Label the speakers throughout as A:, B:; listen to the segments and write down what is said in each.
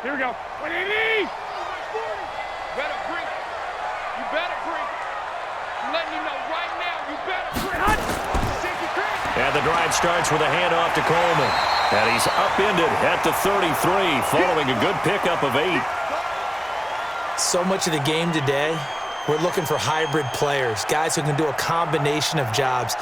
A: Here we go. 180.
B: Better breathe. You better breathe. I'm letting you know right now, you better breathe.
C: And the drive starts with a handoff to Coleman. And he's upended at the 33 following a good pickup of 8.
D: So much of the game today, we're looking for hybrid players, guys who can do a combination of jobs.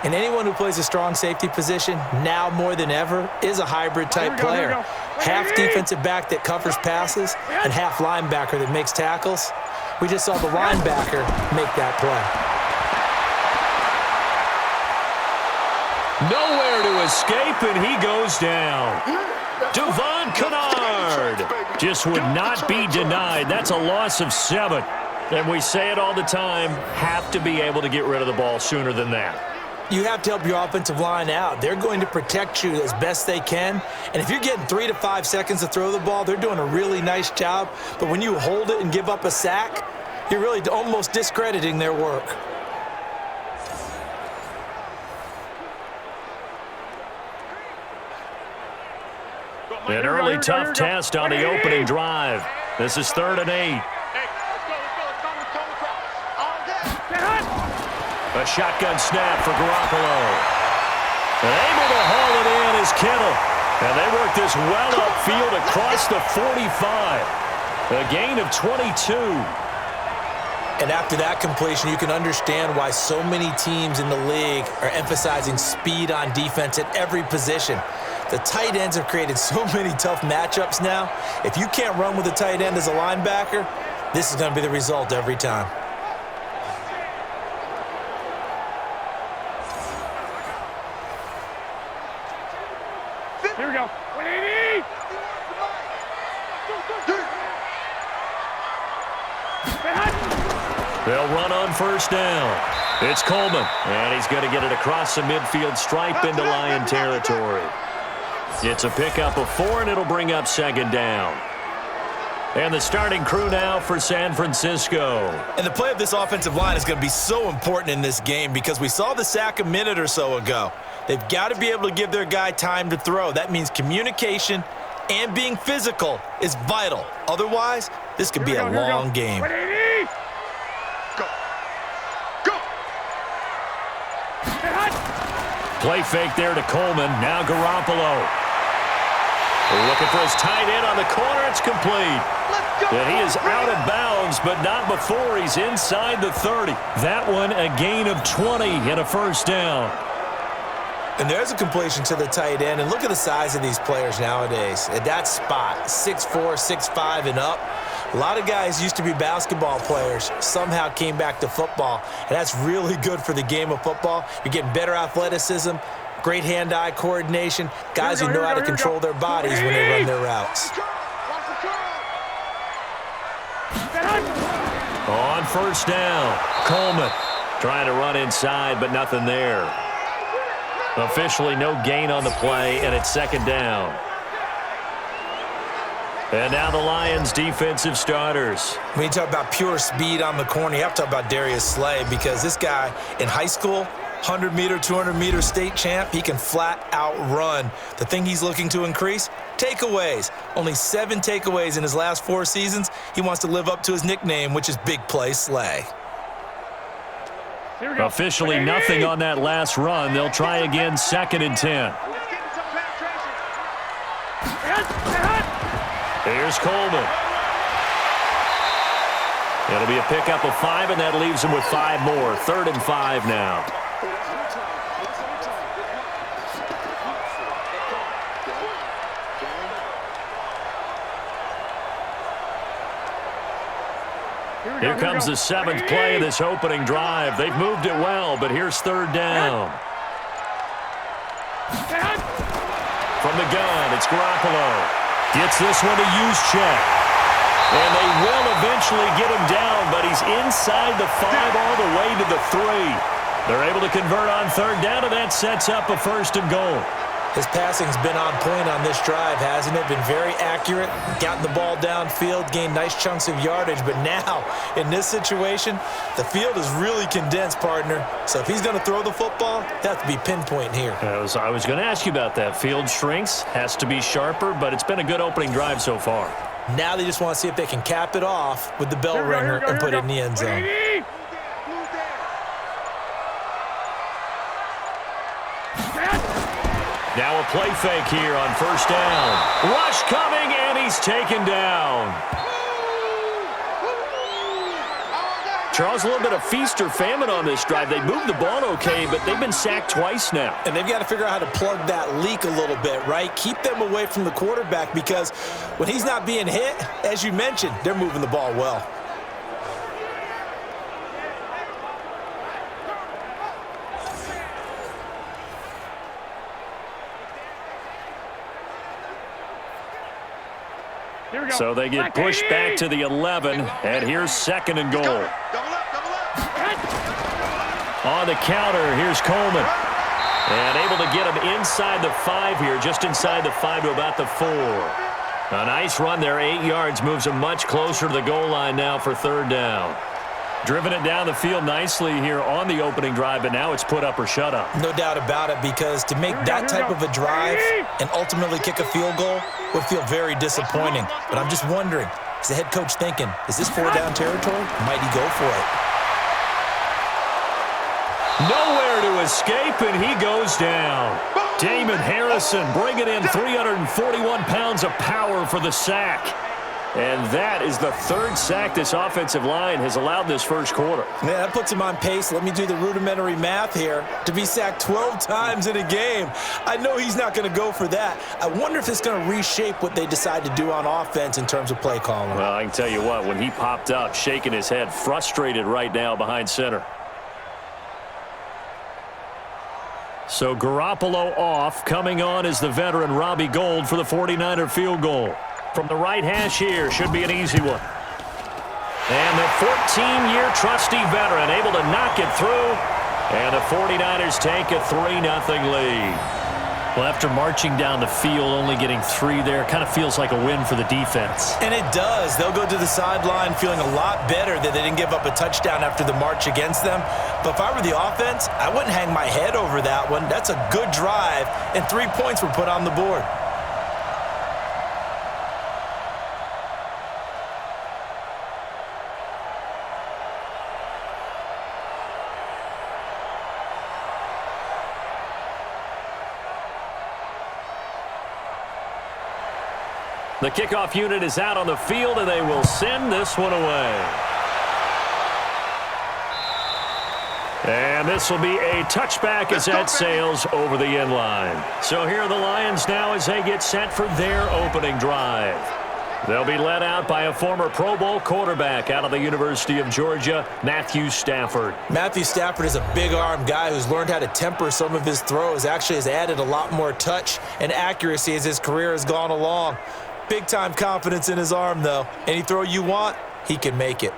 D: And anyone who plays a strong safety position, now more than ever, is a hybrid-type player. Half defensive back that covers passes and half linebacker that makes tackles. We just saw the linebacker make that play.
C: Nowhere to escape, and he goes down. Devon Kennard just would not be denied. That's a loss of 7. And we say it all the time, have to be able to get rid of the ball sooner than that.
D: You have to help your offensive line out. They're going to protect you as best they can. And if you're getting 3 to 5 seconds to throw the ball, they're doing a really nice job. But when you hold it and give up a sack, you're really almost discrediting their work.
C: An early tough test on the opening drive. This is 3rd and 8. A shotgun snap for Garoppolo. And able to haul it in is Kittle. And they work this well upfield across the 45. A gain of 22.
D: And after that completion, you can understand why so many teams in the league are emphasizing speed on defense at every position. The tight ends have created so many tough matchups now. If you can't run with a tight end as a linebacker, this is going to be the result every time.
A: Here we go. 180.
C: They'll run on 1st down. It's Coleman, and he's going to get it across the midfield stripe into Lion territory. It's a pickup of 4, and it'll bring up 2nd down. And the starting crew now for San Francisco.
D: And the play of this offensive line is going to be so important in this game because we saw the sack a minute or so ago. They've got to be able to give their guy time to throw. That means communication and being physical is vital. Otherwise, this could be a long game.
A: 180. Go. Go.
C: Play fake there to Coleman. Now Garoppolo. Looking for his tight end on the corner. It's complete. And he is out of bounds, but not before he's inside the 30. That one a gain of 20 and a 1st down.
D: And there's a completion to the tight end. And look at the size of these players nowadays. At that spot, 6'4", 6'5", and up. A lot of guys used to be basketball players, somehow came back to football. And that's really good for the game of football. You're getting better athleticism, great hand-eye coordination, guys who know how to control their bodies when they run their routes.
C: On 1st down, Coleman trying to run inside, but nothing there. Officially no gain on the play, and it's 2nd down. And now the Lions' defensive starters.
D: When you talk about pure speed on the corner, you have to talk about Darius Slay because this guy in high school, 100-meter, 200-meter state champ, he can flat out run. The thing he's looking to increase, takeaways. Only 7 takeaways in his last 4 seasons. He wants to live up to his nickname, which is Big Play Slay.
C: Officially nothing on that last run. They'll try again, 2nd and 10. Here's Coleman. It'll be a pickup of 5, and that leaves him with 5 more. 3rd and 5 now. Here comes the 7th play of this opening drive. They've moved it well, but here's 3rd down. From the gun, it's Garoppolo. Gets this one to Juszczyk. And they will eventually get him down, but he's inside the 5 all the way to the 3. They're able to convert on 3rd down, and that sets up a 1st and goal.
D: His passing's been on point on this drive, hasn't it? Been very accurate, gotten the ball downfield, gained nice chunks of yardage. But now, in this situation, the field is really condensed, partner. So if he's going to throw the football, they have to be pinpoint here.
C: I was going to ask you about that. Field shrinks, has to be sharper, but it's been a good opening drive so far.
D: Now they just want to see if they can cap it off with the bell ringer and put it in the end zone.
C: Now a play fake here on first down. Rush coming, and he's taken down. Charles, a little bit of feast or famine on this drive. They moved the ball okay, but they've been sacked twice now.
D: And they've got to figure out how to plug that leak a little bit, right? Keep them away from the quarterback because when he's not being hit, as you mentioned, they're moving the ball well.
C: So they get pushed back to the 11, and here's second and goal. On the counter, here's Coleman. And able to get him inside the 5 here, just inside the 5 to about the 4. A nice run there, 8 yards, moves him much closer to the goal line now for third down. Driven it down the field nicely here on the opening drive, but now it's put up or shut up.
D: No doubt about it, because to make that type of a drive and ultimately kick a field goal would feel very disappointing. But I'm just wondering, is the head coach thinking, is this 4-down territory? Might he go for it?
C: Nowhere to escape, and he goes down. Damon Harrison bringing in 341 pounds of power for the sack. And that is the third sack this offensive line has allowed this first quarter.
D: Man, that puts him on pace. Let me do the rudimentary math here. To be sacked 12 times in a game, I know he's not going to go for that. I wonder if it's going to reshape what they decide to do on offense in terms of play calling.
C: Well, I can tell you what, when he popped up, shaking his head, frustrated right now behind center. So Garoppolo off. Coming on is the veteran Robbie Gould for the 49er field goal. From the right hash here, should be an easy one. And the 14-year trusty veteran able to knock it through. And the 49ers take a 3-0 lead. Well, after marching down the field, only getting 3 there, kind of feels like a win for the defense.
D: And it does. They'll go to the sideline feeling a lot better that they didn't give up a touchdown after the march against them. But if I were the offense, I wouldn't hang my head over that one. That's a good drive, and 3 points were put on the board.
C: The kickoff unit is out on the field, and they will send this one away. And this will be a touchback as that sails over the end line. So here are the Lions now as they get set for their opening drive. They'll be led out by a former Pro Bowl quarterback out of the University of Georgia, Matthew Stafford.
D: Matthew Stafford is a big-arm guy who's learned how to temper some of his throws. Actually has added a lot more touch and accuracy as his career has gone along. Big-time confidence in his arm, though. Any throw you want, he can make it.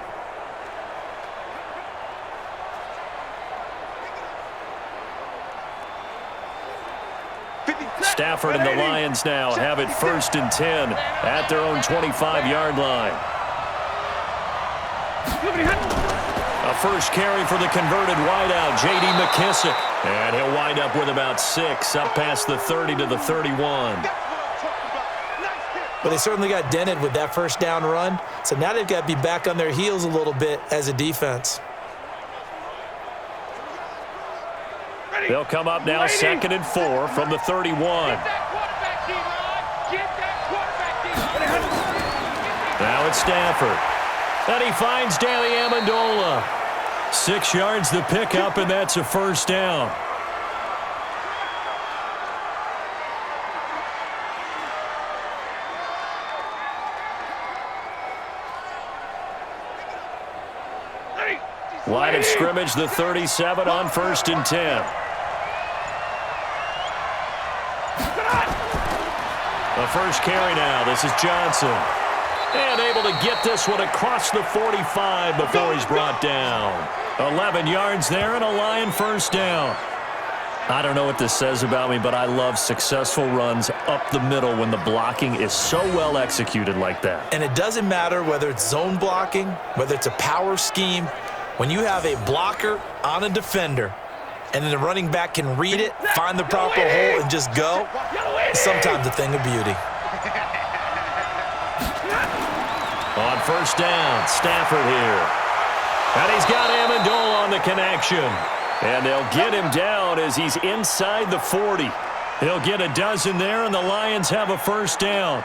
C: Stafford and the Lions now have it 1st and 10 at their own 25-yard line. A first carry for the converted wideout, J.D. McKissick. And he'll wind up with about 6, up past the 30 to the 31.
D: But they certainly got dented with that first down run. So now they've got to be back on their heels a little bit as a defense.
C: They'll come up now 2nd and 4 from the 31. Now it's Stafford. And he finds Danny Amendola. 6 yards the pickup, and that's a first down. Line of scrimmage, the 37 on 1st and 10. The first carry now. This is Johnson. And able to get this one across the 45 before he's brought down. 11 yards there and a Lion first down. I don't know what this says about me, but I love successful runs up the middle when the blocking is so well executed like that.
D: And it doesn't matter whether it's zone blocking, whether it's a power scheme. When you have a blocker on a defender and then the running back can read it, find the proper hole, and just go, it's sometimes a thing of beauty.
C: On first down, Stafford here. And he's got Amendola on the connection. And they'll get him down as he's inside the 40. He'll get a dozen there, and the Lions have a first down.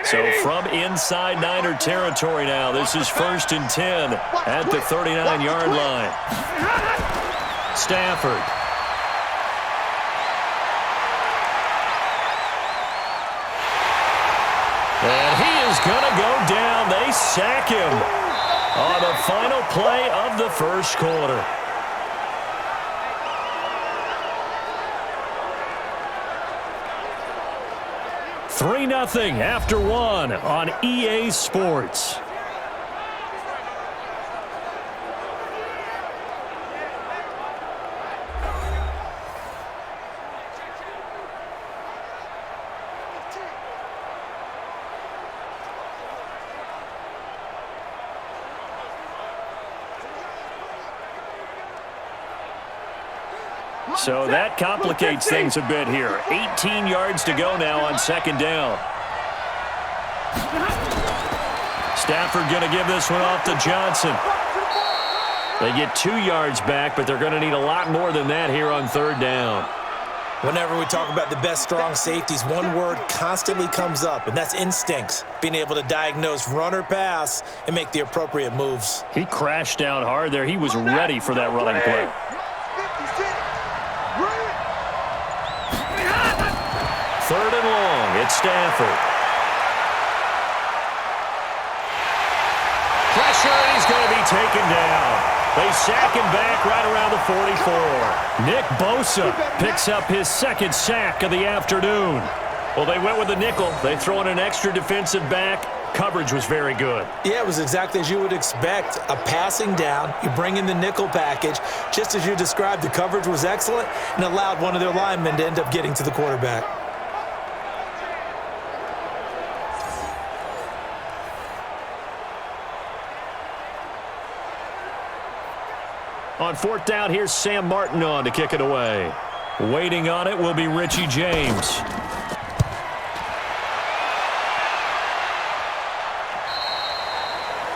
C: So from inside Niner territory now, this is 1st and 10 at the 39-yard line. Stafford. And he is going to go down. They sack him on the final play of the first quarter. 3-0 after 1 on EA Sports. So that complicates things a bit here. 18 yards to go now on second down. Stafford going to give this one off to Johnson. They get 2 yards back, but they're going to need a lot more than that here on third down.
D: Whenever we talk about the best strong safeties, one word constantly comes up, and that's instincts. Being able to diagnose run or pass and make the appropriate moves.
C: He crashed down hard there. He was ready for that running play. Third and long, it's Stafford. Pressure, and he's going to be taken down. They sack him back right around the 44. Nick Bosa picks up his second sack of the afternoon. Well, they went with the nickel. They throw in an extra defensive back. Coverage was very good.
D: Yeah, it was exactly as you would expect. A passing down, you bring in the nickel package. Just as you described, the coverage was excellent and allowed one of their linemen to end up getting to the quarterback.
C: On fourth down, here's Sam Martin on to kick it away. Waiting on it will be Richie James.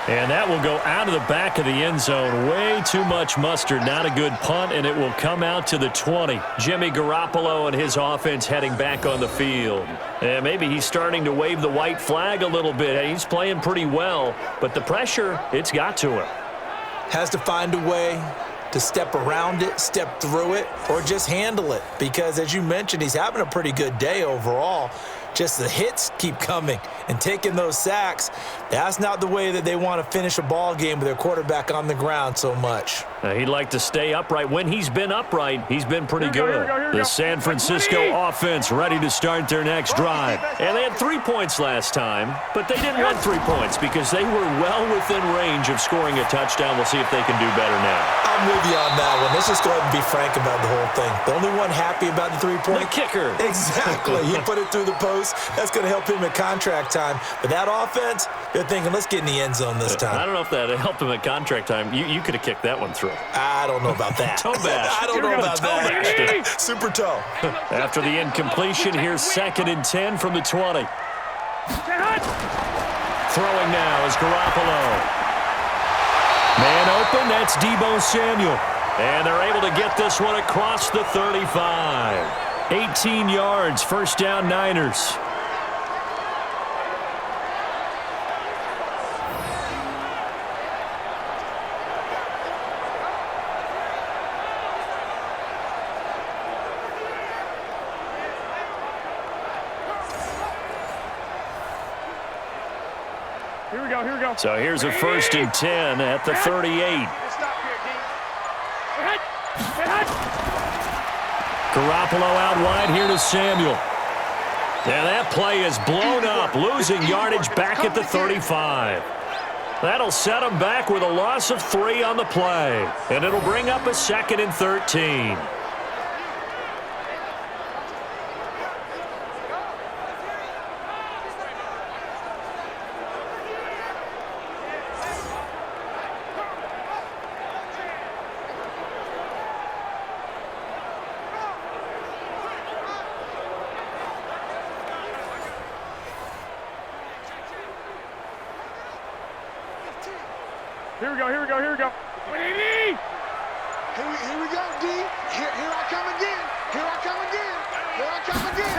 C: And that will go out of the back of the end zone. Way too much mustard. Not a good punt, and it will come out to the 20. Jimmy Garoppolo and his offense heading back on the field. And maybe he's starting to wave the white flag a little bit. He's playing pretty well, but the pressure, it's got to him.
D: Has to find a way to step around it, step through it, or just handle it. Because, as you mentioned, he's having a pretty good day overall. Just the hits keep coming and taking those sacks. That's not the way that they want to finish a ball game with their quarterback on the ground so much.
C: He'd like to stay upright. When he's been upright, he's been pretty good. The San Francisco offense ready to start their next drive. And they had 3 points last time, but they didn't want 3 points because they were well within range of scoring a touchdown. We'll see if they can do better now.
D: I'm with you on that one. Let's just go ahead and be frank about the whole thing. The only one happy about the 3-point?
C: The kicker.
D: Exactly. He put it through the post. That's going to help him at contract time. But that offense, they're thinking, let's get in the end zone this time.
C: I don't know if that helped him at contract time. You could have kicked that one through.
D: I don't know about that.
C: Toe bash.
D: I don't know about that. Super toe.
C: After the incompletion, here's 2nd and 10 from the 20. Throwing now is Garoppolo. Man open, that's Deebo Samuel. And they're able to get this one across the 35. 18 yards, first down Niners.
A: Here we go.
C: So here's a 1st and 10 at the 38. Garoppolo out wide here to Samuel. And that play is blown up, losing yardage back at the 35. That'll set him back with a loss of 3 on the play. And it'll bring up a 2nd and 13.
A: Here we go. Here we go. Here we go.
E: Here we go, D. Here I come again. Here I come again. Here I come again.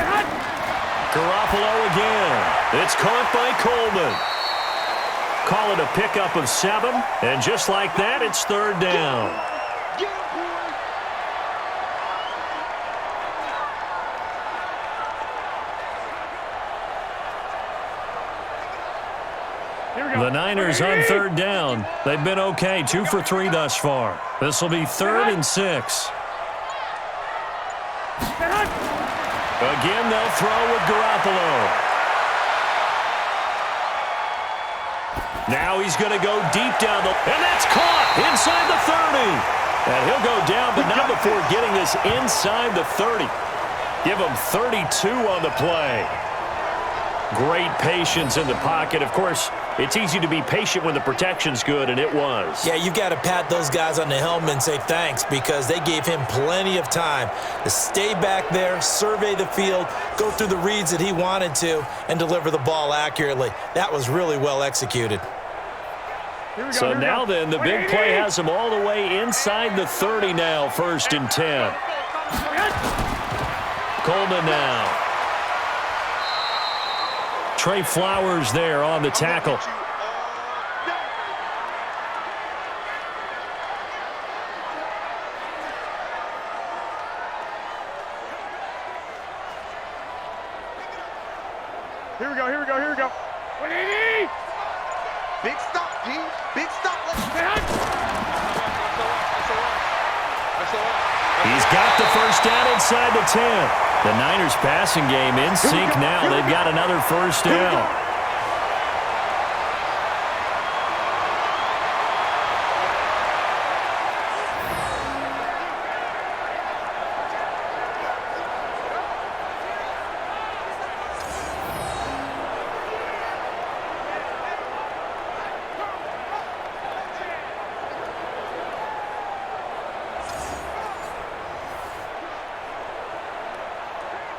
C: Garoppolo again. It's caught by Coleman. Call it a pickup of 7, and just like that, it's 3rd down. The Niners on 3rd down. They've been okay, 2 for 3 thus far. This will be 3rd and 6. Again, they'll throw with Garoppolo. Now he's going to go deep down the... And that's caught inside the 30. And he'll go down, but not before getting this inside the 30. Give him 32 on the play. Great patience in the pocket. Of course, it's easy to be patient when the protection's good, and it was.
D: Yeah, you've got to pat those guys on the helmet and say thanks because they gave him plenty of time to stay back there, survey the field, go through the reads that he wanted to, and deliver the ball accurately. That was really well executed.
C: So now then, the big play has him all the way inside the 30 now, 1st and 10. Coleman now. Trey Flowers there on the tackle.
A: Here we go. Here we go. Here we go. 180.
E: Big stop, D. Big stop.
C: He's got the 1st down inside the 10. The Niners passing game in sync now. They've got another 1st down.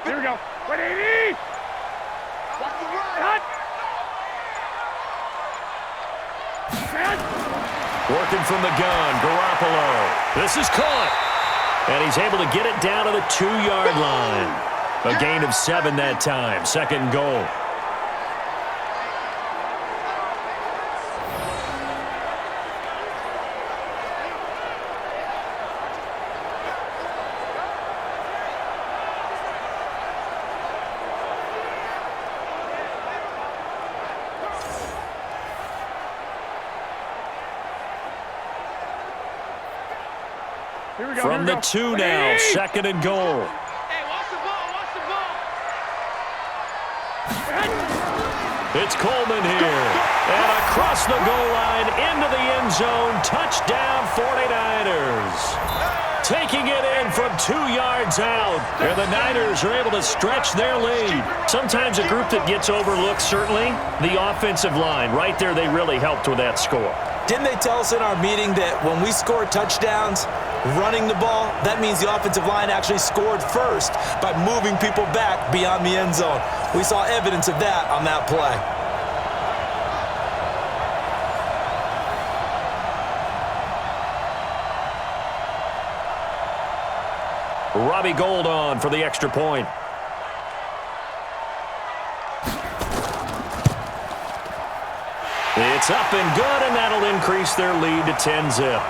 A: Here we go. 180.
E: Watch the run.
C: Working from the gun, Garoppolo. This is caught. And he's able to get it down to the 2-yard line. A gain of 7 that time. 2nd goal. From the 2 now, 2nd and goal.
B: Hey, watch the ball, watch the ball.
C: It's Coleman here. And across the goal line, into the end zone, touchdown 49ers. Taking it in from 2 yards out. And the Niners are able to stretch their lead. Sometimes a group that gets overlooked, certainly, the offensive line. Right there, they really helped with that score.
D: Didn't they tell us in our meeting that when we score touchdowns, running the ball, that means the offensive line actually scored first by moving people back beyond the end zone? We saw evidence of that on that play.
C: Robbie Gould on for the extra point. It's up and good, and that'll increase their lead to 10-zip.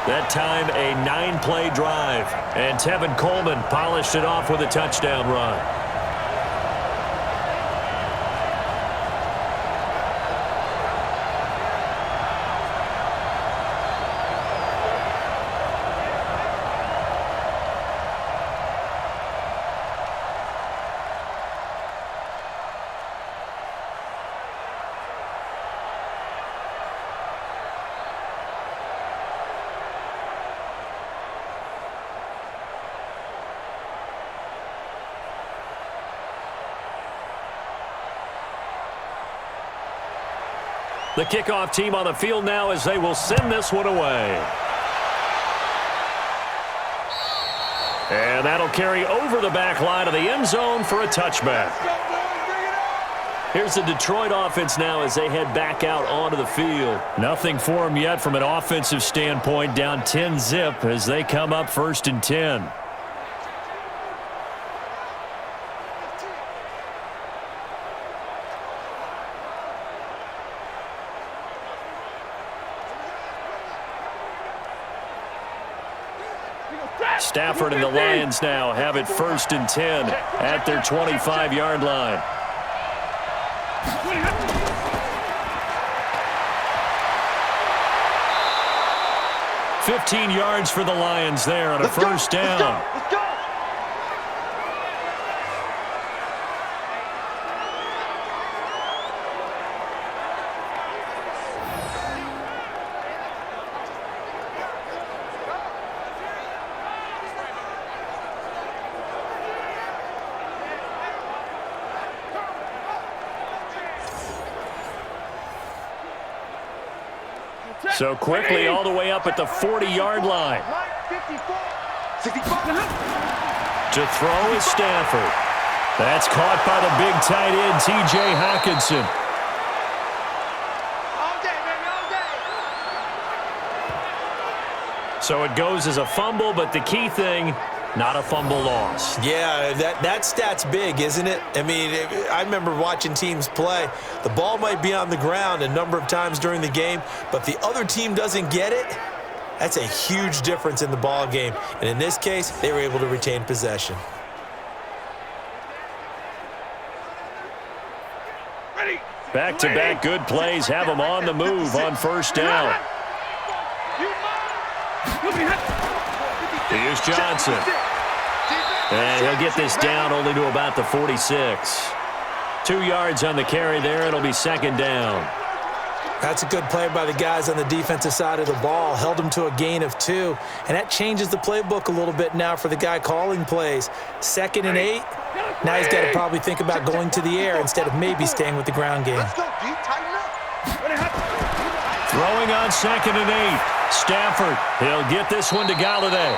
C: That time, a 9-play drive, and Tevin Coleman polished it off with a touchdown run. The kickoff team on the field now as they will send this one away. And that'll carry over the back line of the end zone for a touchback. Here's the Detroit offense now as they head back out onto the field. Nothing for them yet from an offensive standpoint, down 10-zip as they come up 1st and 10. Stafford and the Lions now have it 1st and 10 at their 25-yard line. $15 yards for the Lions there on a first down.
E: Let's go.
C: So quickly all the way up at the 40-yard line.
E: 65.
C: To throw is Stafford. That's caught by the big tight end, T.J. Hockenson.
E: All day, baby, all day.
C: So it goes as a fumble, but the key thing, not a fumble loss.
D: Yeah, that stat's big, isn't it? I mean, I remember watching teams play. The ball might be on the ground a number of times during the game, but the other team doesn't get it. That's a huge difference in the ball game. And in this case, they were able to retain possession.
C: Back-to-back good plays have them on the move on first down. Here's Johnson. And he'll get this down only to about the 46. 2 yards on the carry there. It'll be 2nd down.
D: That's a good play by the guys on the defensive side of the ball. Held them to a gain of 2. And that changes the playbook a little bit now for the guy calling plays. 2nd and 8. Now he's got to probably think about going to the air instead of maybe staying with the ground game.
E: Let's go, D. Tighten up.
C: Throwing on 2nd and 8. Stafford, he'll get this one to Galladay.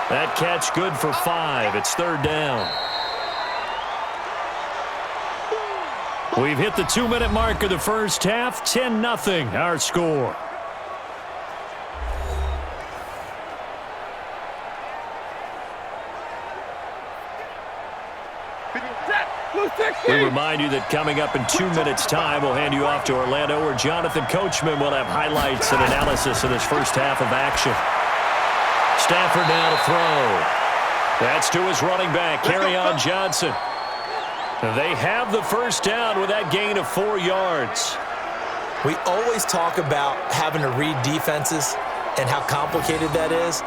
C: That catch good for 5. It's 3rd down. We've hit the 2-minute mark of the first half. 10-0 our score. We remind you that coming up in 2 minutes' time, we'll hand you off to Orlando, where Jonathan Coachman will have highlights and analysis of this first half of action. Stafford now to throw. That's to his running back, Kerryon Johnson. They have the first down with that gain of 4 yards.
D: We always talk about having to read defenses and how complicated that is.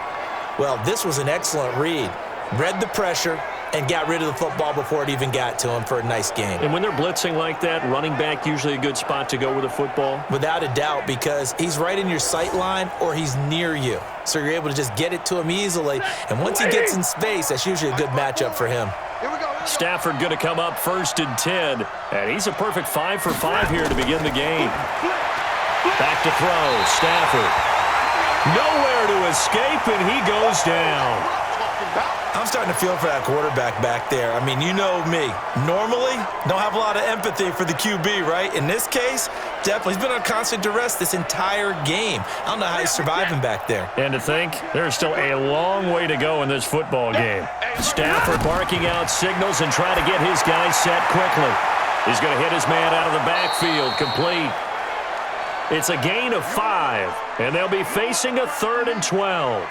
D: Well, this was an excellent read. Read the pressure and got rid of the football before it even got to him for a nice gain.
C: And when they're blitzing like that, running back usually a good spot to go with the football?
D: Without a doubt, because he's right in your sight line or he's near you. So you're able to just get it to him easily. And once he gets in space, that's usually a good matchup for him.
E: Here we go.
C: Stafford going to come up 1st and 10. And he's a perfect 5 for 5 here to begin the game. Back to throw. Stafford. Nowhere to escape, and he goes down.
D: I'm starting to feel for that quarterback back there. I mean, you know me. Normally, don't have a lot of empathy for the QB, right? In this case, definitely. He's been on constant duress this entire game. I don't know how he's surviving back there.
C: And to think, there's still a long way to go in this football game. Stafford barking out signals and trying to get his guys set quickly. He's going to hit his man out of the backfield, complete. It's a gain of 5, and they'll be facing a 3rd and 12.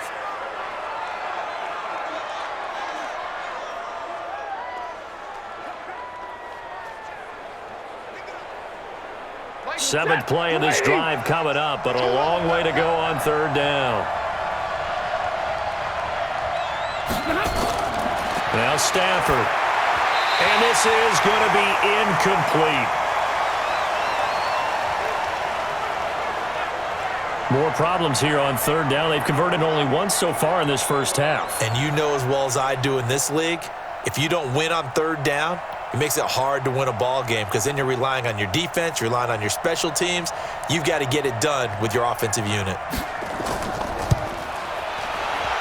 C: Seventh play of this drive coming up, but a long way to go on 3rd down. Now Stafford. And this is going to be incomplete. More problems here on 3rd down. They've converted only once so far in this first half.
D: And you know as well as I do in this league, if you don't win on 3rd down, it makes it hard to win a ball game because then you're relying on your defense, you're relying on your special teams. You've got to get it done with your offensive unit.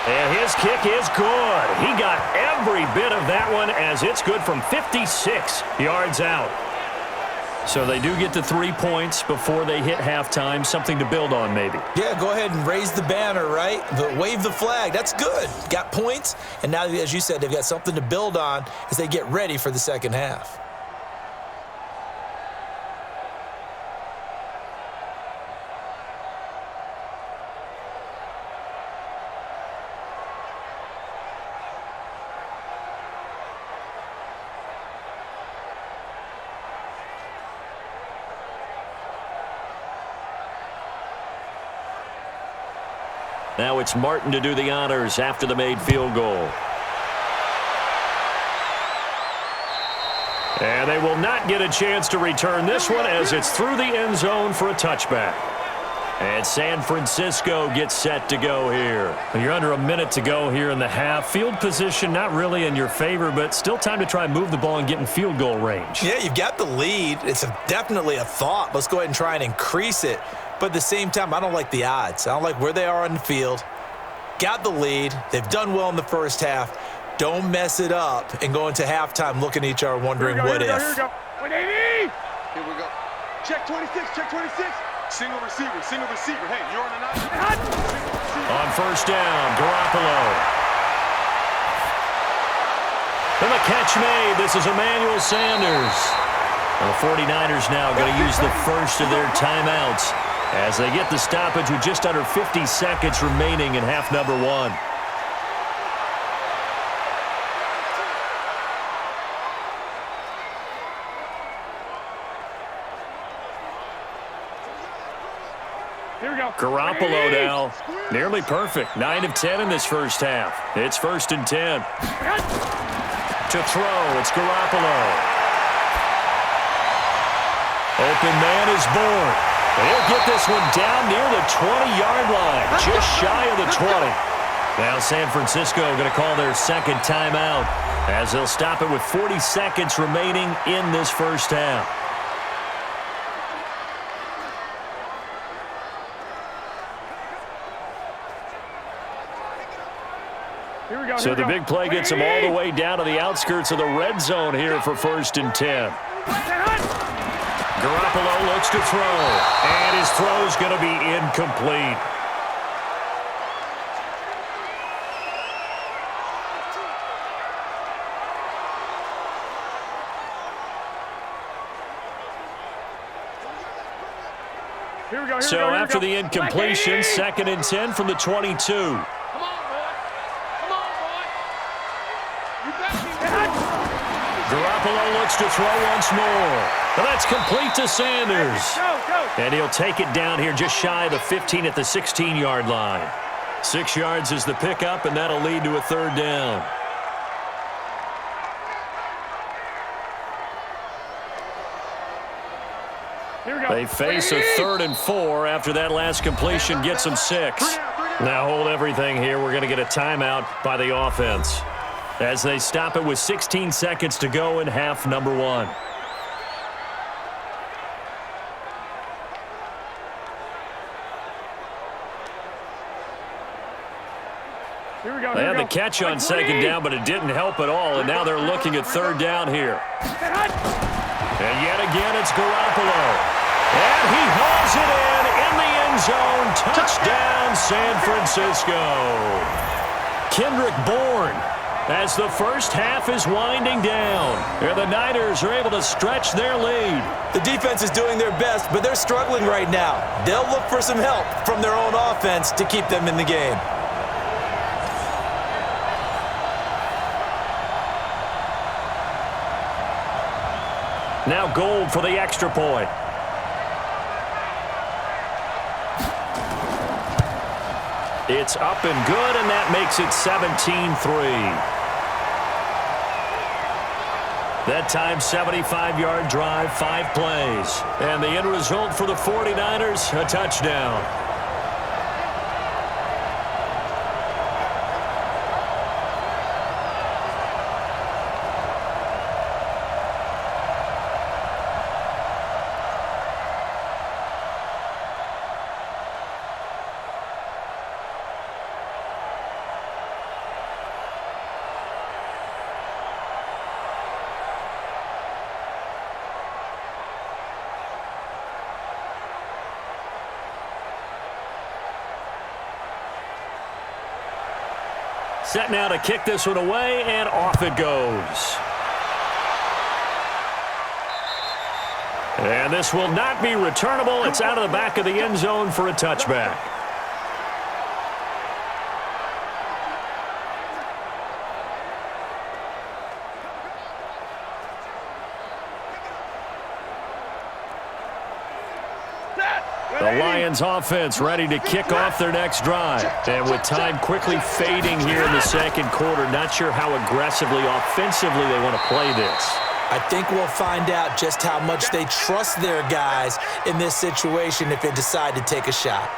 C: And his kick is good. He got every bit of that one as it's good from 56 yards out. So they do get to 3 points before they hit halftime, something to build on maybe.
D: Yeah, go ahead and raise the banner, right? Wave the flag. That's good. Got points, and now, as you said, they've got something to build on as they get ready for the second half.
C: Now it's Martin to do the honors after the made field goal. And they will not get a chance to return this one as it's through the end zone for a touchback. And San Francisco gets set to go here. You're under a minute to go here in the half. Field position not really in your favor, but still time to try and move the ball and get in field goal range.
D: Yeah, you've got the lead. It's definitely a thought. Let's go ahead and try and increase it. But at the same time, I don't like the odds. I don't like where they are on the field. Got the lead. They've done well in the first half. Don't mess it up and go into halftime looking at each other wondering what if.
A: Here we go. 180!
E: Here we go. Check 26, check 26. Single receiver, single receiver. Hey, you're on the night.
C: On first down, Garoppolo. And the catch made. This is Emmanuel Sanders. And the 49ers now going to use the first of their timeouts as they get the stoppage with just under 50 seconds remaining in half number one.
A: Here we go.
C: Garoppolo now, nearly perfect. 9 of 10 in this first half. It's 1st and 10. To throw, it's Garoppolo. Open man is born. He'll get this one down near the 20-yard line, just shy of the 20. Now San Francisco going to call their second timeout as they'll stop it with 40 seconds remaining in this first half. So the big play gets him all the way down to the outskirts of the red zone here for 1st and 10. Garoppolo looks to throw, and his throw's going to be incomplete. So after the incompletion, 2nd and 10 from the 22. Garoppolo looks to throw once more. And that's complete to Sanders. And he'll take it down here just shy of the 15 at the 16-yard line. 6 yards is the pickup, and that'll lead to a 3rd down. They face a 3rd and 4 after that last completion gets them 6. Now hold everything here. We're going to get a timeout by the offense as they stop it with 16 seconds to go in half number one. They had the catch on 2nd down, but it didn't help at all, and now they're looking at 3rd down here. And yet again, it's Garoppolo. And he hauls it in the end zone. Touchdown, San Francisco. Kendrick Bourne, as the first half is winding down. And the Niners are able to stretch their lead.
D: The defense is doing their best, but they're struggling right now. They'll look for some help from their own offense to keep them in the game.
C: Now Gold for the extra point. It's up and good, and that makes it 17-3. That time, 75-yard drive, 5 plays. And the end result for the 49ers, a touchdown. Set now to kick this one away, and off it goes. And this will not be returnable. It's out of the back of the end zone for a touchback. The Lions offense ready to kick off their next drive. And with time quickly fading here in the second quarter, not sure how aggressively, offensively they want to play this.
D: I think we'll find out just how much they trust their guys in this situation if they decide to take a shot.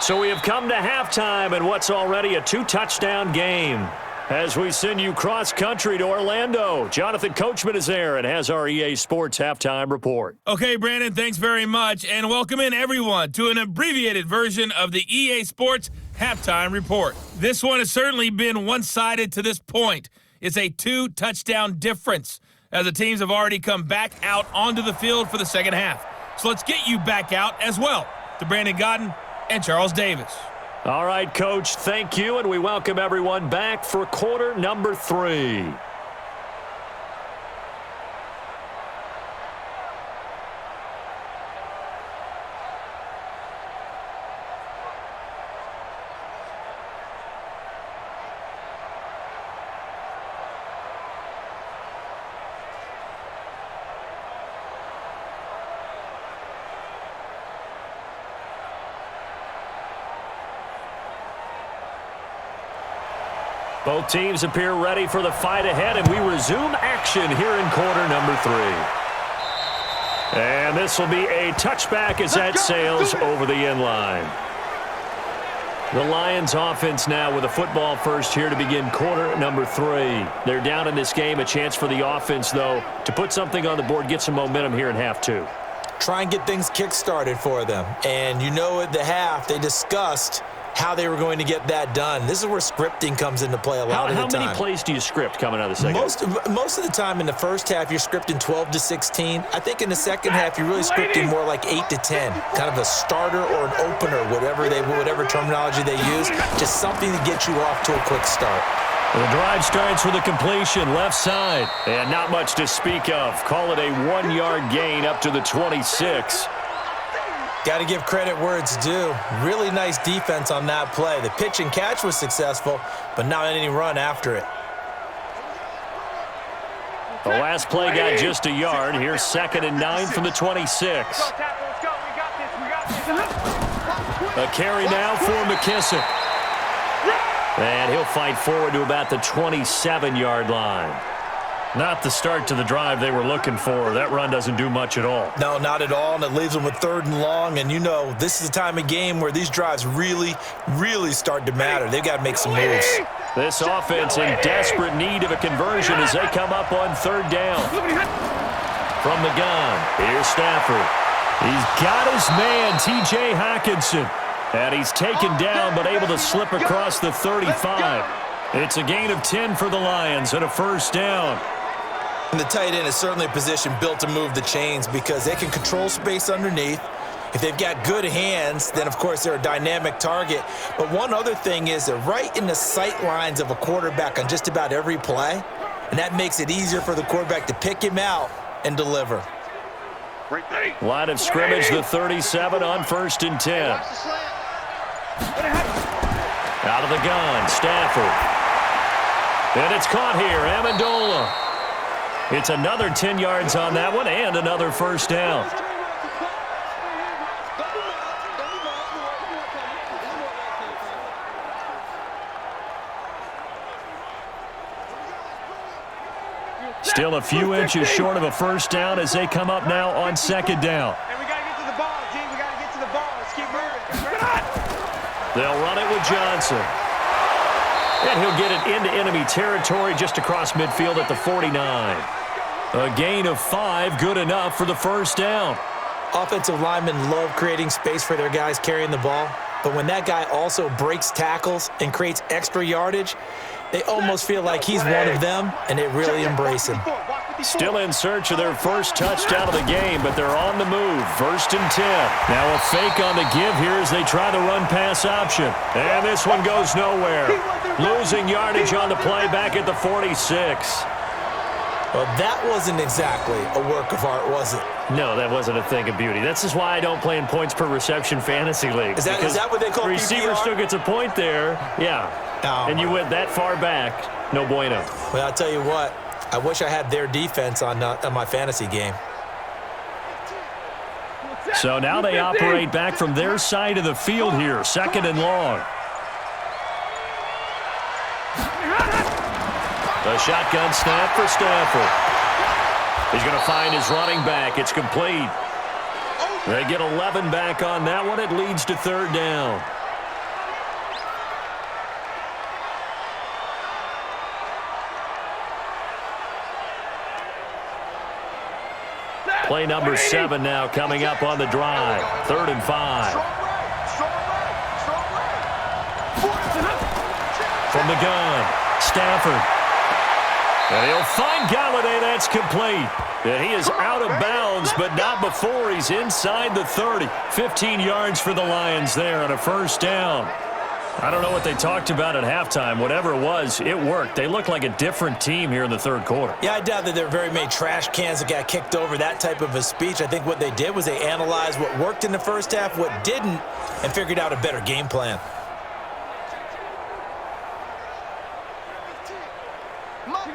C: So we have come to halftime in what's already a 2-touchdown game. As we send you cross-country to Orlando, Jonathan Coachman is there and has our EA Sports halftime report.
F: Okay, Brandon, thanks very much, and welcome in everyone to an abbreviated version of the EA Sports halftime report. This one has certainly been one-sided to this point. It's a 2-touchdown difference as the teams have already come back out onto the field for the second half. So let's get you back out as well to Brandon Godden and Charles Davis.
C: All right, Coach, thank you, and we welcome everyone back for quarter number 3. Both teams appear ready for the fight ahead, and we resume action here in quarter number 3. And this will be a touchback as that sails over the end line. The Lions offense now with a football first here to begin quarter number 3. They're down in this game. A chance for the offense, though, to put something on the board, get some momentum here in half 2.
D: Try and get things kick-started for them. And you know at the half they discussed how they were going to get that done. This is where scripting comes into play a lot of the time.
C: How many plays do you script coming out of the second?
D: Most of the time in the first half, you're scripting 12 to 16. I think in the second half, you're really scripting more like 8 to 10. Kind of a starter or an opener, whatever terminology they use. Just something to get you off to a quick start.
C: The drive starts with a completion left side. And not much to speak of. Call it a 1-yard gain up to the 26.
D: Got to give credit where it's due. Really nice defense on that play. The pitch and catch was successful, but not any run after it.
C: The last play got just a yard. Here's 2nd and 9 from the 26. A carry now for McKissick. And he'll fight forward to about the 27-yard line. Not the start to the drive they were looking for. That run doesn't do much at all.
D: No, not at all, and it leaves them with 3rd and long. And, you know, this is the time of game where these drives really, really start to matter. They've got to make some moves.
C: This offense in desperate need of a conversion as they come up on 3rd down. From the gun, here's Stafford. He's got his man, T.J. Hockenson. And he's taken down but able to slip across the 35. It's a gain of 10 for the Lions and a 1st down.
D: And the tight end is certainly a position built to move the chains because they can control space underneath. If they've got good hands, then, of course, they're a dynamic target. But one other thing is they're right in the sight lines of a quarterback on just about every play, and that makes it easier for the quarterback to pick him out and deliver.
C: Line of scrimmage, the 37 on 1st and 10. Out of the gun, Stafford. And it's caught here, Amendola. It's another 10 yards on that one and another 1st down. Still a few inches short of a 1st down as they come up now on 2nd down.
B: And we got to get to the ball, G. We got to get to the ball. Let's keep moving.
C: They'll run it with Johnson. And he'll get it into enemy territory just across midfield at the 49. A gain of 5, good enough for the 1st down.
D: Offensive linemen love creating space for their guys carrying the ball, but when that guy also breaks tackles and creates extra yardage, they almost feel like he's one of them, and they really embrace him.
C: Still in search of their first touchdown of the game, but they're on the move. 1st and 10. Now a fake on the give here as they try the run-pass option. And this one goes nowhere. Losing yardage on the play back at the 46.
D: Well, that wasn't exactly a work of art, was it?
C: No, that wasn't a thing of beauty. This is why I don't play in points per reception fantasy league.
D: Is that what they call
C: the receiver
D: PPR?
C: still gets a point there. Yeah.
D: Oh,
C: and you went that far back. No bueno.
D: Well, I'll tell you what. I wish I had their defense on my fantasy game.
C: So now they operate back from their side of the field here. 2nd and long. The shotgun snap for Stafford. He's going to find his running back. It's complete. They get 11 back on that one. It leads to 3rd down. Play number 7 now coming up on the drive. 3rd and 5. From the gun, Stafford. And he'll find Galladay. That's complete. And he is out of bounds, but not before he's inside the 30. 15 yards for the Lions there on a 1st down. I don't know what they talked about at halftime. Whatever it was, it worked. They look like a different team here in the 3rd quarter.
D: Yeah, I doubt that there are very many trash cans that got kicked over, that type of a speech. I think what they did was they analyzed what worked in the 1st half, what didn't, and figured out a better game plan.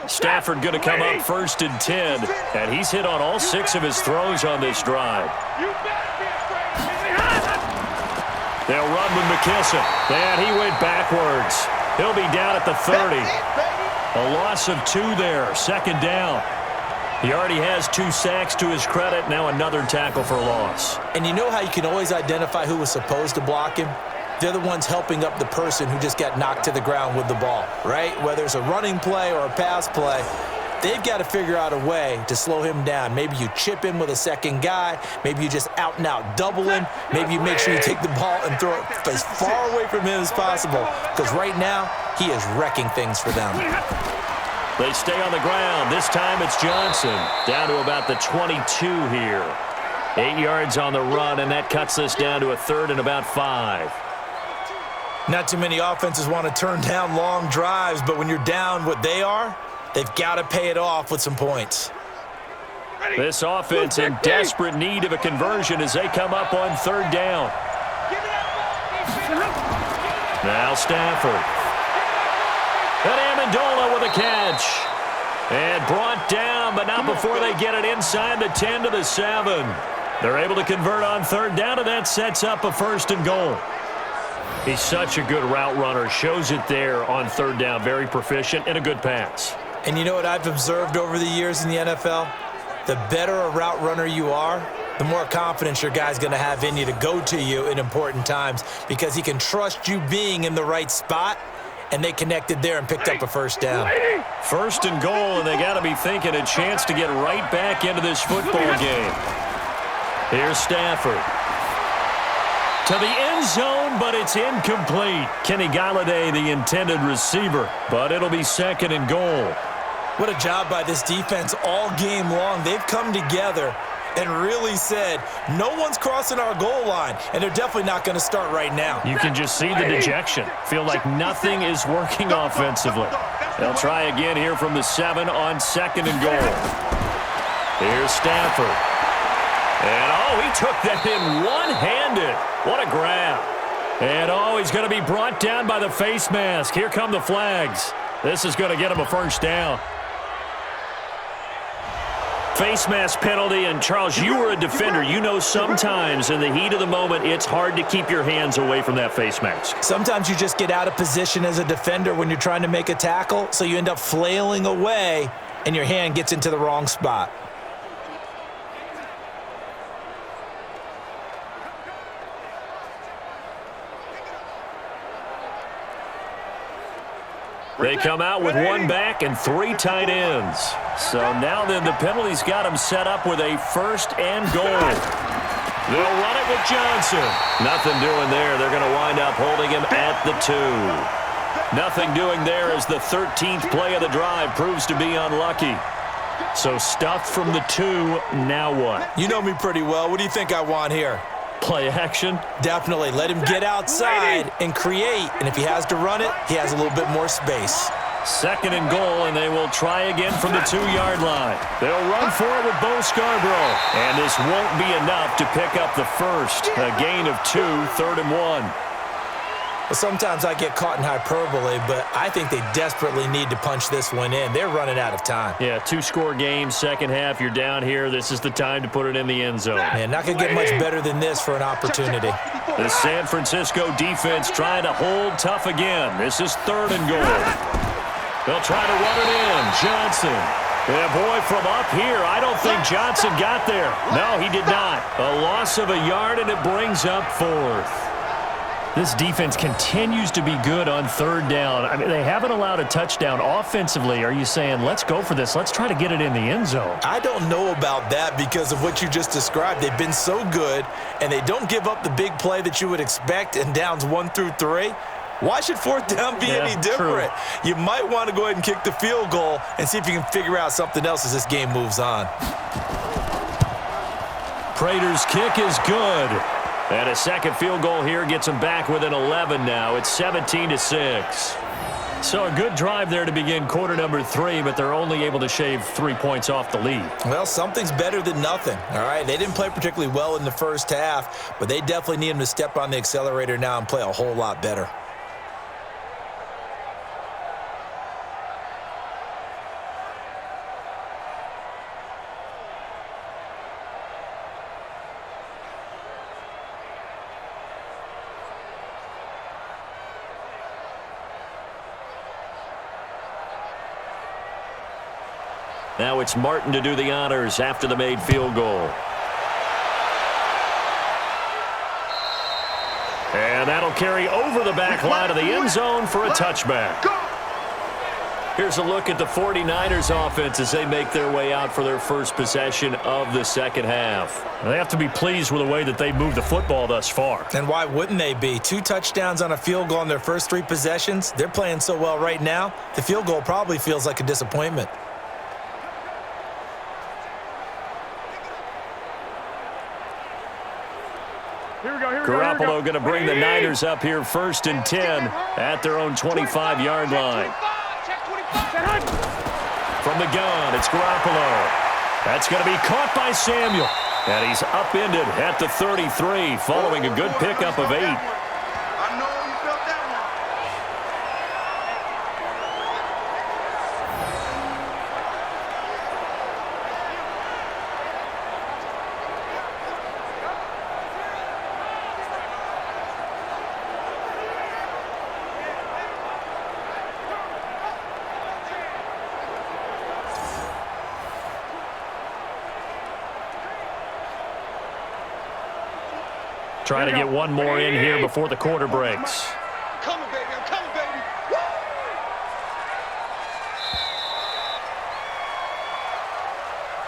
C: Stafford going to come up 1st and 10, and he's hit on all 6 of his throws on this drive. They'll run with McKissick. And he went backwards. He'll be down at the 30. A loss of 2 there. 2nd down. He already has 2 sacks to his credit. Now another tackle for loss.
D: And you know how you can always identify who was supposed to block him? They're the ones helping up the person who just got knocked to the ground with the ball, right? Whether it's a running play or a pass play, they've got to figure out a way to slow him down. Maybe you chip him with a 2nd guy. Maybe you just out-and-out double him. Maybe you make sure you take the ball and throw it as far away from him as possible, because right now he is wrecking things for them.
C: They stay on the ground. This time it's Johnson. Down to about the 22 here. 8 yards on the run, and that cuts us down to a 3rd and about 5.
D: Not too many offenses want to turn down long drives, but when you're down what they are, they've got to pay it off with some points.
C: This offense in desperate need of a conversion as they come up on 3rd down. Now Stafford. And Amendola with a catch. And brought down, but not before they get it inside the 10 to the 7. They're able to convert on 3rd down, and that sets up a 1st and goal. He's such a good route runner. Shows it there on 3rd down. Very proficient and a good pass.
D: And you know what I've observed over the years in the NFL? The better a route runner you are, the more confidence your guy's going to have in you to go to you in important times, because he can trust you being in the right spot, and they connected there and picked up a 1st down.
C: 1st and goal, and they got to be thinking a chance to get right back into this football game. Here's Stafford. To the end zone, but it's incomplete. Kenny Galladay, the intended receiver, but it'll be 2nd and goal.
D: What a job by this defense all game long. They've come together and really said, no one's crossing our goal line, and they're definitely not going to start right now.
C: You can just see the dejection. Feel like nothing is working offensively. They'll try again here from the 7 on 2nd and goal. Here's Stafford. And, he took that in one-handed. What a grab. And, he's going to be brought down by the face mask. Here come the flags. This is going to get him a 1st down. Face mask penalty, and Charles, you were a defender. You know sometimes in the heat of the moment, it's hard to keep your hands away from that face mask.
D: Sometimes you just get out of position as a defender when you're trying to make a tackle, so you end up flailing away, and your hand gets into the wrong spot.
C: They come out with 1 back and 3 tight ends. So now then the penalty's got them set up with a 1st and goal. They'll run it with Johnson. Nothing doing there. They're going to wind up holding him at the 2. Nothing doing there as the 13th play of the drive proves to be unlucky. So stuffed from the 2, now what?
D: You know me pretty well. What do you think I want here?
C: Play action?
D: Definitely. Let him get outside and create. And if he has to run it, he has a little bit more space.
C: 2nd and goal, and they will try again from the 2-yard line. They'll run for it with Bo Scarborough. And this won't be enough to pick up the first. A gain of 2, 3rd and 1.
D: Well, sometimes I get caught in hyperbole, but I think they desperately need to punch this one in. They're running out of time.
C: Yeah, 2-score game, second half. You're down here. This is the time to put it in the end zone.
D: Man, not going to get much better than this for an opportunity.
C: The San Francisco defense trying to hold tough again. This is 3rd and goal. They'll try to run it in. Johnson. Yeah, boy, from up here, I don't think Johnson got there. No, he did not. A loss of a yard, and it brings up 4th. This defense continues to be good on 3rd down. I mean, they haven't allowed a touchdown offensively. Are you saying, let's go for this? Let's try to get it in the end zone.
D: I don't know about that because of what you just described. They've been so good, and they don't give up the big play that you would expect in downs 1 through 3. Why should 4th down be any different?
C: True.
D: You might want to go ahead and kick the field goal and see if you can figure out something else as this game moves on.
C: Prater's kick is good. And a second field goal here gets them back within 11 now. It's 17-6. So a good drive there to begin quarter number 3, but they're only able to shave 3 points off the lead.
D: Well, something's better than nothing, all right? They didn't play particularly well in the first half, but they definitely need them to step on the accelerator now and play a whole lot better.
C: Now it's Martin to do the honors after the made field goal. And that'll carry over the back line of the end zone for a touchback. Here's a look at the 49ers offense as they make their way out for their first possession of the second half. They have to be pleased with the way that they moved the football thus far.
D: And why wouldn't they be? 2 touchdowns on a field goal in their first 3 possessions. They're playing so well right now, the field goal probably feels like a disappointment.
C: Garoppolo going to bring the Niners up here 1st and 10 at their own 25-yard line. From the gun, it's Garoppolo. That's going to be caught by Samuel. And he's upended at the 33 following a good pickup of 8. Trying to get one more in here before the quarter breaks.
E: Coming, baby. I'm coming, baby.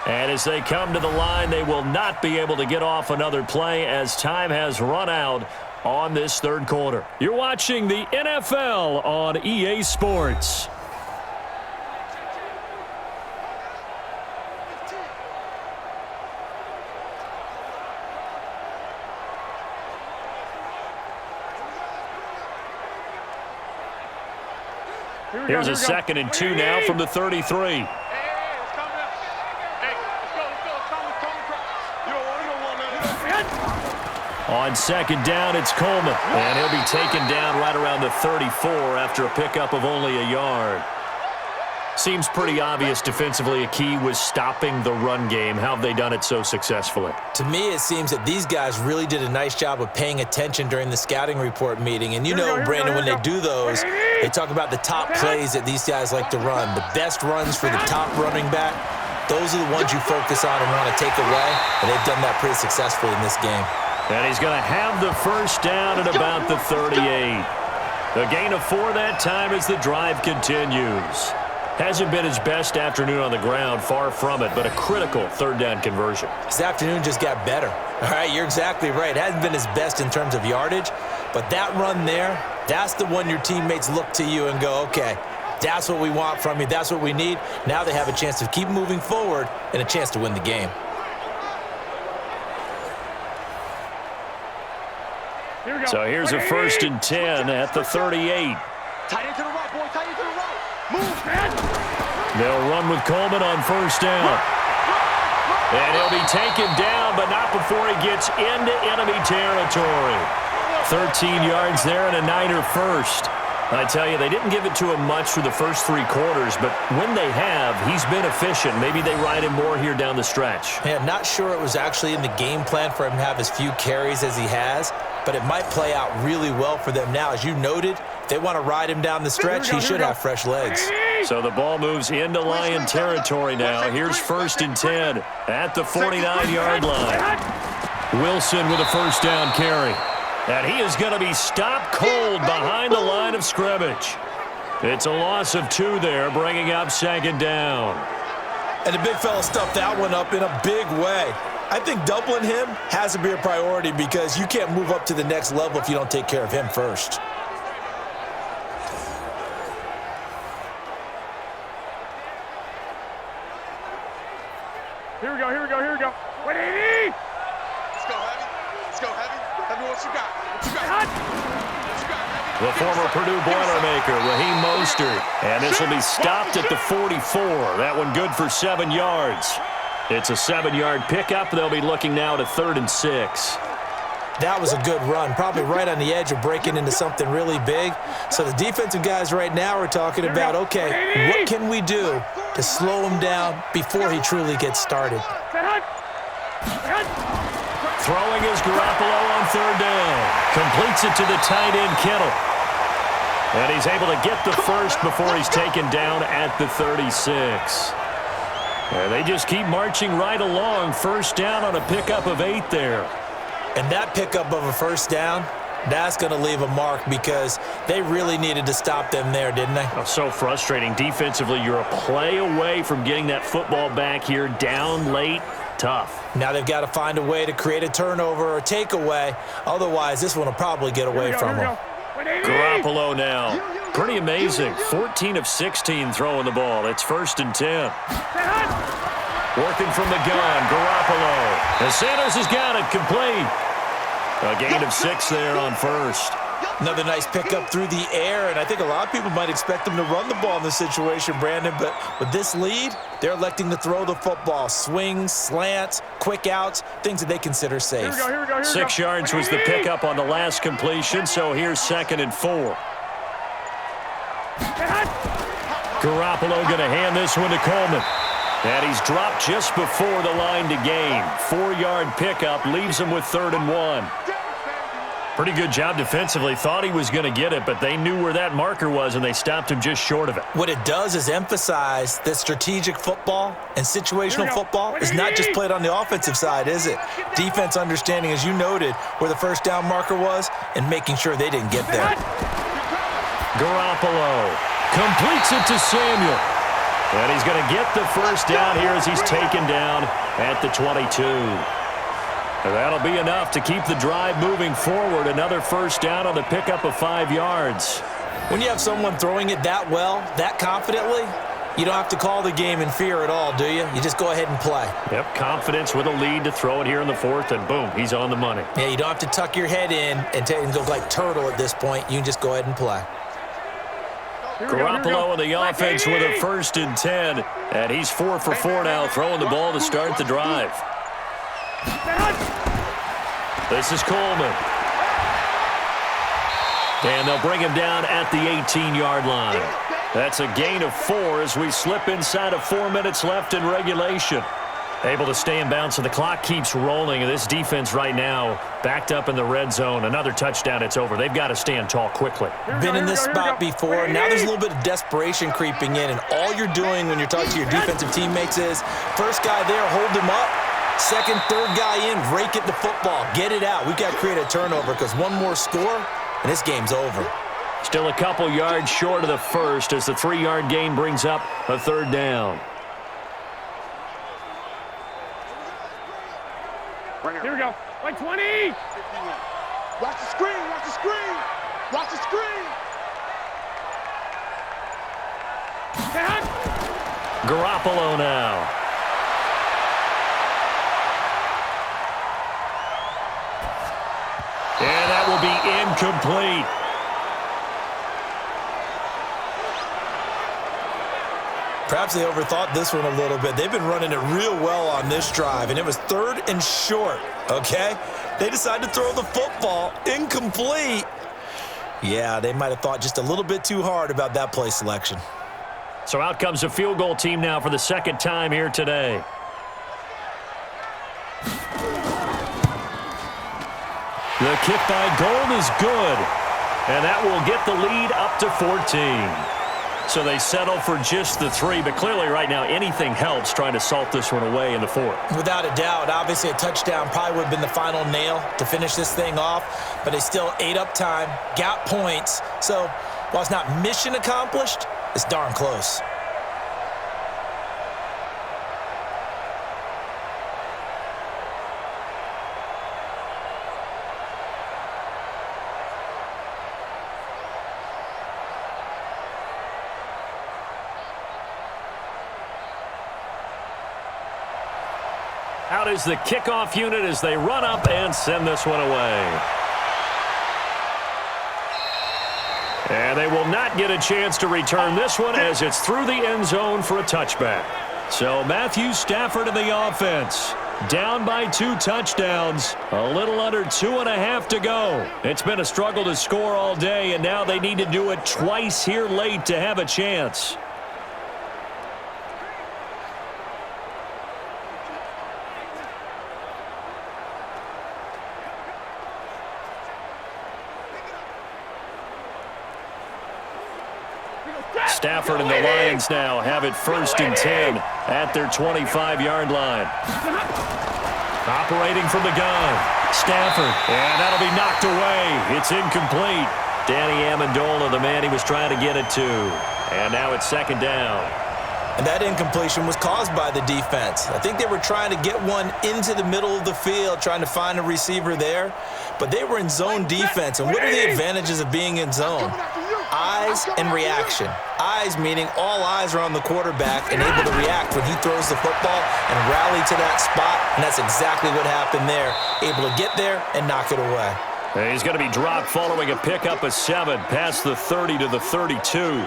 C: And as they come to the line, they will not be able to get off another play as time has run out on this 3rd quarter. You're watching the NFL on EA Sports. Here's a 2nd and 2 now from the 33. On 2nd down, it's Coleman. And he'll be taken down right around the 34 after a pickup of only a yard. Seems pretty obvious defensively a key was stopping the run game. How have they done it so successfully?
D: To me, it seems that these guys really did a nice job of paying attention during the scouting report meeting. And you know, Brandon, when they do those, they talk about the top plays that these guys like to run. The best runs for the top running back, those are the ones you focus on and want to take away. And they've done that pretty successfully in this game.
C: And he's going to have the first down at about the 38. A gain of 4 that time as the drive continues. Hasn't been his best afternoon on the ground, far from it, but a critical 3rd down conversion.
D: His afternoon just got better. All right, you're exactly right. It hasn't been his best in terms of yardage, but that run there, that's the one your teammates look to you and go, okay, That's what we want from you. That's what we need. Now they have a chance to keep moving forward and a chance to win the game.
C: So here's a 1st and 10 at the 38.
E: Tight into the right, boy. Tight into the right. Move, man.
C: They'll run with Coleman on 1st down. And he'll be taken down, but not before he gets into enemy territory. 13 yards there and a Niner first. I tell you, they didn't give it to him much through the first 3 quarters, but when they have, he's been efficient. Maybe they ride him more here down the stretch.
D: Yeah, not sure it was actually in the game plan for him to have as few carries as he has, but it might play out really well for them now. As you noted, if they want to ride him down the stretch, he should have fresh legs.
C: So the ball moves into Lion territory now. Here's 1st and 10 at the 49-yard line. Wilson with a 1st down carry. And he is going to be stopped cold behind the line of scrimmage. It's a loss of 2 there, bringing up 2nd down.
D: And the big fella stuffed that one up in a big way. I think doubling him has to be a priority because you can't move up to the next level if you don't take care of him first.
A: Here we go, here we go, here we go. 180!
E: Let's go, heavy. Let's go, heavy. Tell me what you got. What you got? What you got, heavy?
C: The former Purdue Boilermaker, Raheem Mostert. And this will be stopped at the 44. That one good for 7 yards. It's a 7-yard pickup. They'll be looking now to 3rd and 6.
D: That was a good run, probably right on the edge of breaking into something really big. So the defensive guys right now are talking about, okay, what can we do to slow him down before he truly gets started?
C: Throwing is Garoppolo on 3rd down. Completes it to the tight end, Kittle. And he's able to get the first before he's taken down at the 36. And they just keep marching right along. 1st down on a pickup of 8 there.
D: And that pickup of a 1st down, that's going to leave a mark because they really needed to stop them there, didn't they?
C: Oh, so frustrating. Defensively, you're a play away from getting that football back here. Down late, tough.
D: Now they've got to find a way to create a turnover or takeaway. Otherwise, this one will probably get away from them.
C: Garoppolo now. Pretty amazing. 14 of 16 throwing the ball. It's 1st and 10. Working from the gun, Garoppolo. And Santos has got it complete. A gain of 6 there on 1st.
D: Another nice pickup through the air, and I think a lot of people might expect them to run the ball in this situation, Brandon, but with this lead, they're electing to throw the football. Swings, slants, quick outs, things that they consider safe.
A: Here we go.
C: 6 yards was the pickup on the last completion, so here's 2nd and 4. Garoppolo going to hand this one to Coleman. And he's dropped just before the line to gain. 4-yard pickup leaves him with 3rd and 1. Pretty good job defensively. Thought he was going to get it, but they knew where that marker was, and they stopped him just short of it.
D: What it does is emphasize that strategic football and situational football is not just played on the offensive side, is it? Defense understanding, as you noted, where the 1st down marker was and making sure they didn't get there.
C: Garoppolo completes it to Samuel. And he's going to get the 1st down here as he's taken down at the 22. And that'll be enough to keep the drive moving forward. Another 1st down on the pickup of 5 yards.
D: When you have someone throwing it that well, that confidently, you don't have to call the game in fear at all, do you? You just go ahead and play.
C: Yep, confidence with a lead to throw it here in the 4th, and boom, he's on the money.
D: Yeah, you don't have to tuck your head in and go like turtle at this point. You can just go ahead and play.
C: Garoppolo in the offense with a 1st and 10, and he's 4 for 4 now, throwing the ball to start the drive. This is Coleman. And they'll bring him down at the 18-yard line. That's a gain of 4 as we slip inside of 4 minutes left in regulation. Able to stay in bounds, so the clock keeps rolling. And this defense right now backed up in the red zone. Another touchdown, it's over. They've got to stand tall quickly.
D: Been in this spot before. Now there's a little bit of desperation creeping in, and all you're doing when you're talking to your defensive teammates is, first guy there, hold him up. Second, third guy in, rake at the football. Get it out. We've got to create a turnover because one more score, and this game's over.
C: Still a couple yards short of the 1st as the 3-yard gain brings up a 3rd down.
A: Here we go. Like 20.
E: Watch the screen. Watch the screen. Watch the screen.
C: Garoppolo now. And that will be incomplete.
D: Perhaps they overthought this one a little bit. They've been running it real well on this drive, and it was 3rd and short, okay? They decided to throw the football. Incomplete. Yeah, they might have thought just a little bit too hard about that play selection.
C: So out comes the field goal team now for the 2nd time here today. The kick by Gold is good, and that will get the lead up to 14. So they settle for just the 3, but clearly right now anything helps trying to salt this one away in the 4th.
D: Without a doubt, obviously a touchdown probably would have been the final nail to finish this thing off, but they still ate up time, got points. So while it's not mission accomplished, it's darn close.
C: Out is the kickoff unit as they run up and send this one away. And they will not get a chance to return this one as it's through the end zone for a touchback. So Matthew Stafford in the offense. Down by 2 touchdowns. A little under 2.5 to go. It's been a struggle to score all day, and now they need to do it twice here late to have a chance. Stafford and the Lions now have it 1st and 10 at their 25-yard line. Operating from the gun. Stafford, and that'll be knocked away. It's incomplete. Danny Amendola, the man he was trying to get it to. And now it's 2nd down.
D: And that incompletion was caused by the defense. I think they were trying to get one into the middle of the field, trying to find a receiver there. But they were in zone defense. And what are the advantages of being in zone? Eyes and reaction. Eyes meaning all eyes are on the quarterback and able to react when he throws the football and rally to that spot. And that's exactly what happened there. Able to get there and knock it away.
C: And he's going to be dropped following a pickup of 7 past the 30 to the 32.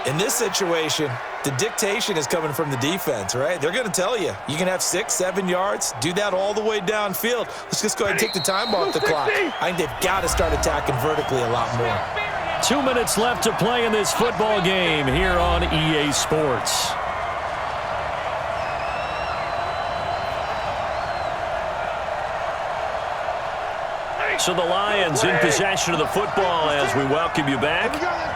D: In this situation, the dictation is coming from the defense, right? They're going to tell you, you can have 6, 7 yards, do that all the way downfield. Let's just go ahead and take the time off the clock. I think they've got to start attacking vertically a lot more.
C: 2 minutes left to play in this football game here on EA Sports. So the Lions in possession of the football as we welcome you back.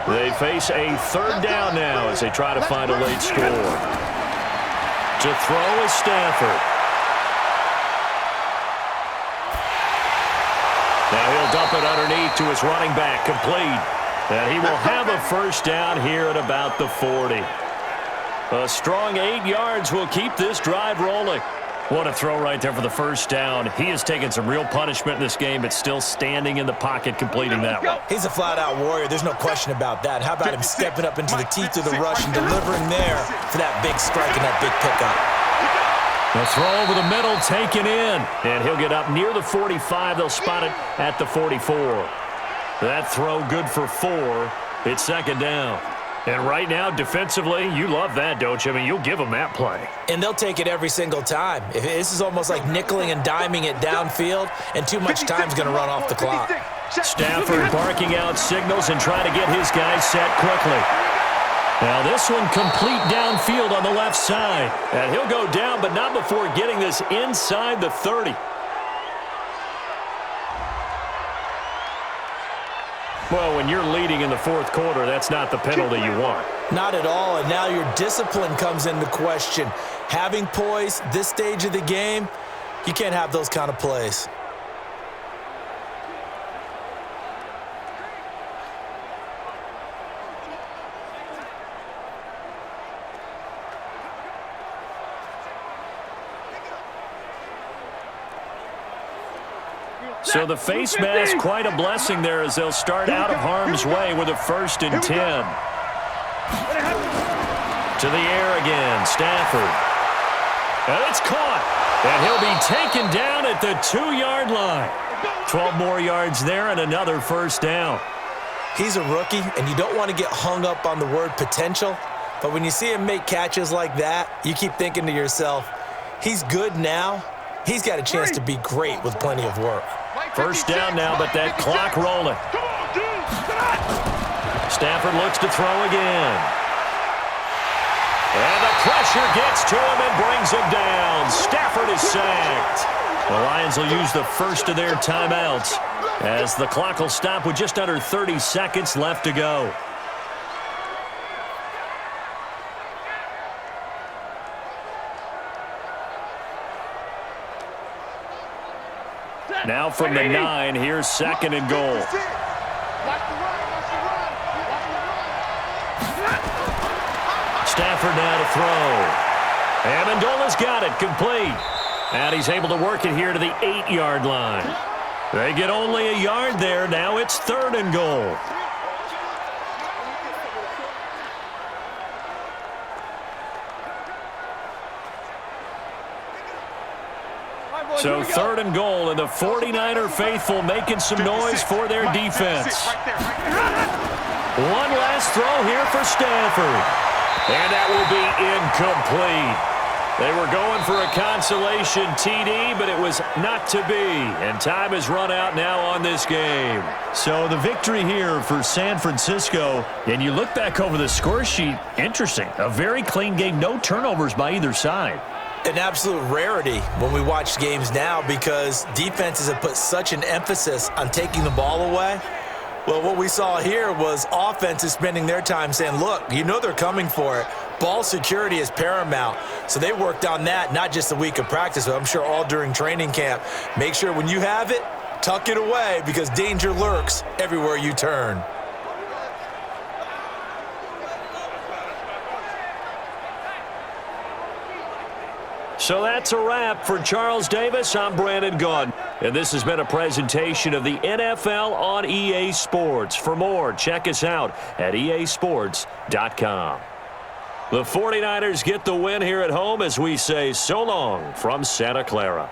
C: They face a 3rd down now as they try to find a late score. To throw is Stafford. Now he'll dump it underneath to his running back, complete. And he will have a 1st down here at about the 40. A strong 8 yards will keep this drive rolling. What a throw right there for the 1st down. He has taken some real punishment in this game, but still standing in the pocket completing that one.
D: He's a flat-out warrior. There's no question about that. How about him stepping up into the teeth of the rush and delivering there for that big strike and that big pickup.
C: The throw over the middle taken in, and he'll get up near the 45. They'll spot it at the 44. That throw good for 4. It's 2nd down. And right now, defensively, you love that, don't you? I mean, you'll give them that play.
D: And they'll take it every single time. This is almost like nickeling and diming it downfield, and too much time's going to run off the clock.
C: Stafford barking out signals and trying to get his guys set quickly. Now this one complete downfield on the left side. And he'll go down, but not before getting this inside the 30. Well, when you're leading in the 4th quarter, that's not the penalty you want.
D: Not at all, and now your discipline comes into question. Having poise this stage of the game, you can't have those kind of plays.
C: So the face mask, quite a blessing there as they'll start out of harm's way with a 1st and 10. To the air again, Stafford. And it's caught. And he'll be taken down at the 2-yard line. 12 more yards there and another first down.
D: He's a rookie, and you don't want to get hung up on the word potential. But when you see him make catches like that, you keep thinking to yourself, he's good now. He's got a chance to be great with plenty of work.
C: First down now, but that clock rolling. Stafford looks to throw again. And the pressure gets to him and brings him down. Stafford is sacked. The Lions will use the first of their timeouts as the clock will stop with just under 30 seconds left to go. Now from the 9, here's 2nd and goal. Stafford now to throw. Amendola's got it, complete. And he's able to work it here to the 8-yard line. They get only a yard there. Now it's 3rd and goal. So 3rd and goal, and the 49er faithful making some noise for their defense. One last throw here for Stafford. And that will be incomplete. They were going for a consolation TD, but it was not to be. And time has run out now on this game. So the victory here for San Francisco. And you look back over the score sheet, interesting. A very clean game, no turnovers by either side.
D: An absolute rarity when we watch games now because defenses have put such an emphasis on taking the ball away. Well, what we saw here was offenses spending their time saying, look, you know they're coming for it. Ball security is paramount. So they worked on that, not just a week of practice, but I'm sure all during training camp. Make sure when you have it, tuck it away because danger lurks everywhere you turn.
C: So that's a wrap for Charles Davis. I'm Brandon Gaudin. And this has been a presentation of the NFL on EA Sports. For more, check us out at easports.com. The 49ers get the win here at home as we say so long from Santa Clara.